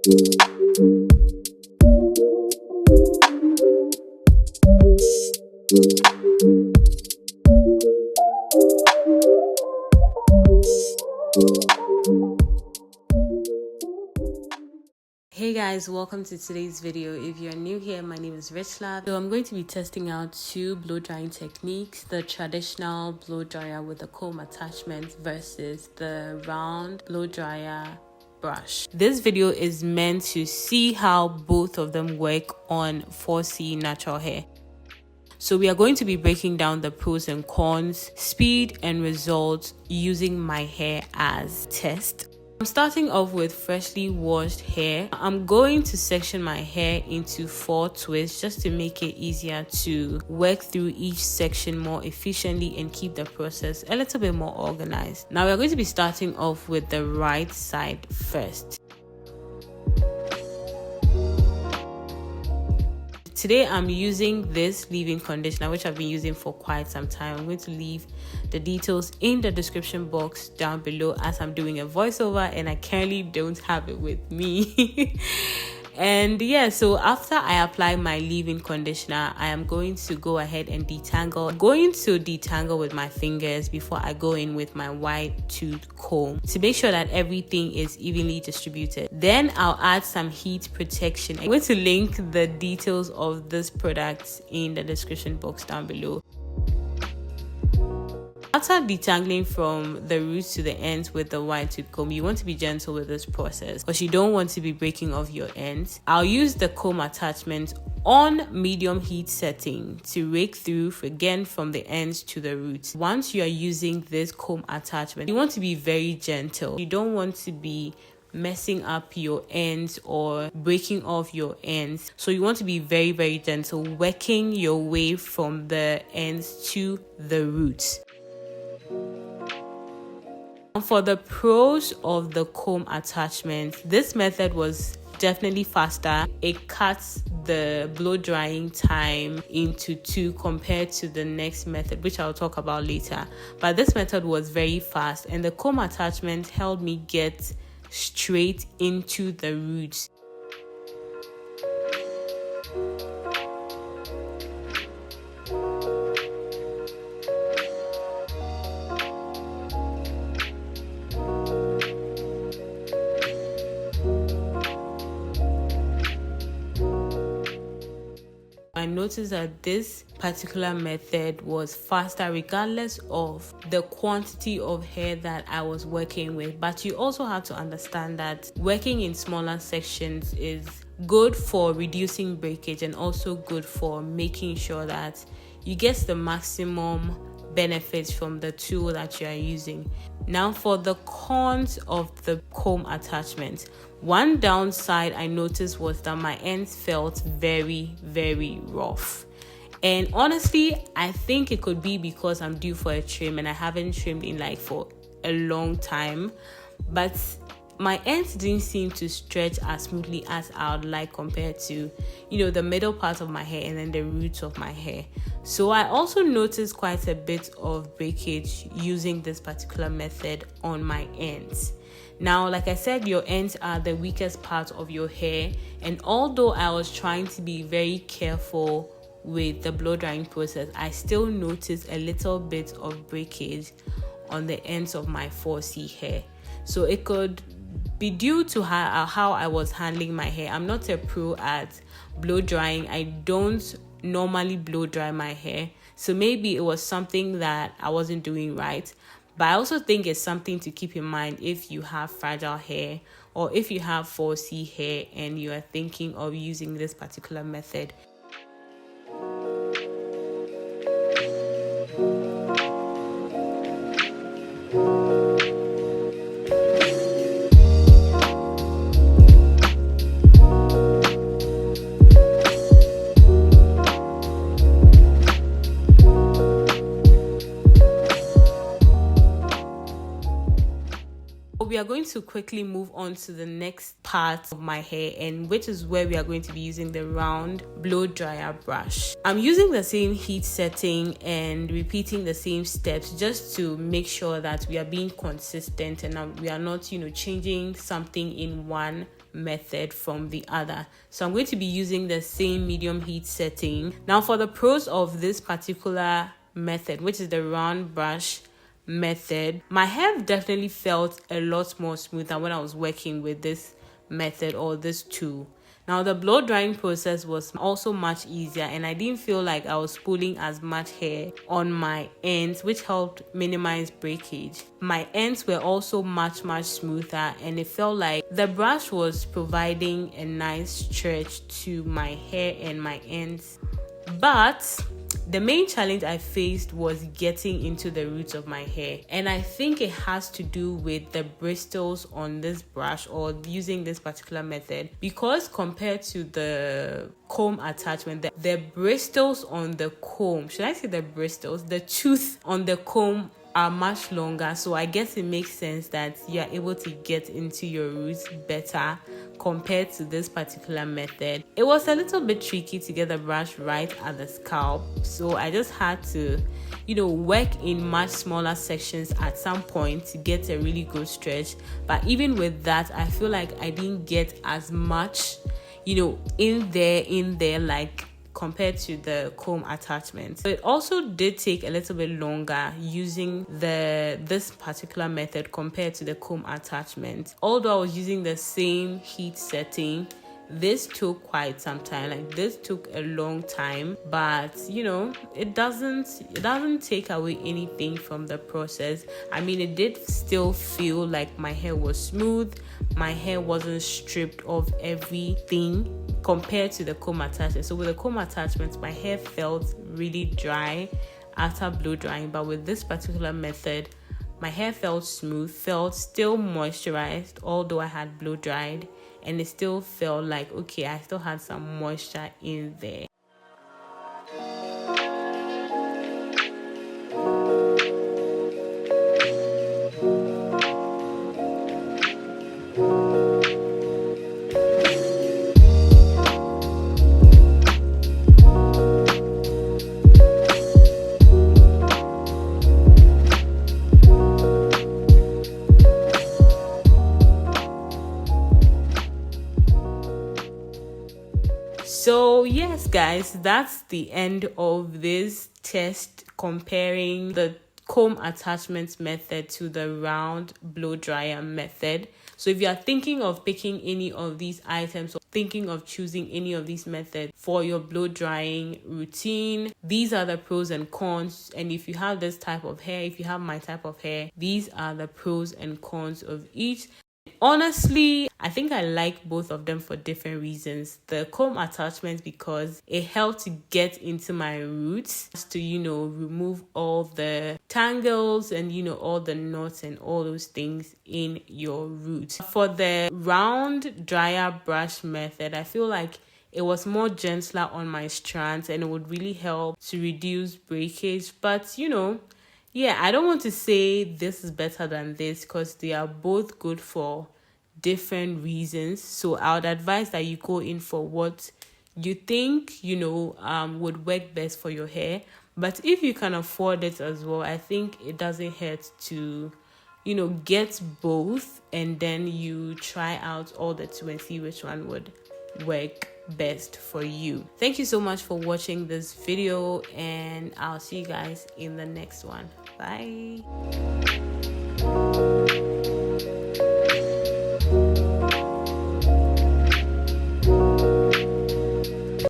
Hey guys, welcome to today's video. If you're new here, my name is Richlab. So I'm going to be testing out two blow drying techniques: the traditional blow dryer with a comb attachment versus the round blow dryer brush. This video is meant to see how both of them work on 4C natural hair. So we are going to be breaking down the pros and cons, speed and results using my hair as test. I'm starting off with freshly washed hair. I'm going to section my hair into 4 twists just to make it easier to work through each section more efficiently and keep the process a little bit more organized. Now we're going to be starting off with the right side first. Today I'm using this leave-in conditioner, which I've been using for quite some time. I'm going to leave the details in the description box down below, as I'm doing a voiceover and I currently don't have it with me. And yeah, so after I apply my leave-in conditioner, I am going to go ahead and detangle. I'm going to detangle with my fingers before I go in with my wide tooth comb to make sure that everything is evenly distributed. Then I'll add some heat protection. I'm going to link the details of this product in the description box down below. After detangling from the roots to the ends with the wide tooth comb, you want to be gentle with this process because you don't want to be breaking off your ends. I'll use the comb attachment on medium heat setting to rake through again from the ends to the roots. Once you are using this comb attachment, you want to be very gentle. You don't want to be messing up your ends or breaking off your ends. So you want to be very, very gentle, working your way from the ends to the roots. For the pros of the comb attachment, this method was definitely faster. It cuts the blow drying time into 2 compared to the next method, which I'll talk about later. But this method was very fast, and the comb attachment helped me get straight into the roots. I noticed that this particular method was faster regardless of the quantity of hair that I was working with. But you also have to understand that working in smaller sections is good for reducing breakage and also good for making sure that you get the maximum benefits from the tool that you are using. Now for the cons of the comb attachment. One downside I noticed was that my ends felt very, very rough. And honestly, I think it could be because I'm due for a trim and I haven't trimmed in for a long time. But my ends didn't seem to stretch as smoothly as I would like compared to, the middle part of my hair and then the roots of my hair. So I also noticed quite a bit of breakage using this particular method on my ends. Now, like I said, your ends are the weakest part of your hair, and although I was trying to be very careful with the blow drying process, I still noticed a little bit of breakage on the ends of my 4C hair. So it could be due to how I was handling my hair. I'm not a pro at blow drying. I don't normally blow dry my hair, so maybe it was something that I wasn't doing right. But I also think it's something to keep in mind if you have fragile hair or if you have 4C hair and you are thinking of using this particular method. We are going to quickly move on to the next part of my hair, and which is where we are going to be using the round blow dryer brush. I'm using the same heat setting and repeating the same steps just to make sure that we are being consistent and we are not, changing something in one method from the other. So I'm going to be using the same medium heat setting. Now for the pros of this particular method, which is the round brush method, my hair definitely felt a lot more smoother when I was working with this method or this tool. Now the blow drying process was also much easier, and I didn't feel like I was pulling as much hair on my ends, which helped minimize breakage. My ends were also much smoother, and it felt like the brush was providing a nice stretch to my hair and my ends. But the main challenge I faced was getting into the roots of my hair, and I think it has to do with the bristles on this brush or using this particular method, because compared to the comb attachment, the bristles on the comb, should I say the bristles, the tooth on the comb are much longer, so I guess it makes sense that you are able to get into your roots better compared to this particular method. It was a little bit tricky to get the brush right at the scalp, so I just had to work in much smaller sections at some point to get a really good stretch. But even with that, I feel like I didn't get as much in there like compared to the comb attachment. So it also did take a little bit longer using this particular method compared to the comb attachment. Although I was using the same heat setting, this took quite some time. Like, this took a long time, but it doesn't take away anything from the process. I mean, it did still feel like my hair was smooth. My hair wasn't stripped of everything compared to the comb attachment. So with the comb attachment, my hair felt really dry after blow drying, but with this particular method, my hair felt smooth, felt still moisturized, although I had blow dried, and it still felt like, okay, I still had some moisture in there. So yes guys, that's the end of this test comparing the comb attachment method to the round blow dryer method. So if you are thinking of picking any of these items or thinking of choosing any of these methods for your blow drying routine, these are the pros and cons. And if you have this type of hair, if you have my type of hair, these are the pros and cons of each. Honestly, I think I like both of them for different reasons. The comb attachment because it helped to get into my roots, to remove all the tangles and all the knots and all those things in your roots. For the round dryer brush method, I feel like it was more gentler on my strands and it would really help to reduce breakage. But yeah, I don't want to say this is better than this because they are both good for different reasons. So I would advise that you go in for what you think, would work best for your hair. But if you can afford it as well, I think it doesn't hurt to, get both and then you try out all the two and see which one would work best for you. Thank you so much for watching this video, and I'll see you guys in the next one. Bye.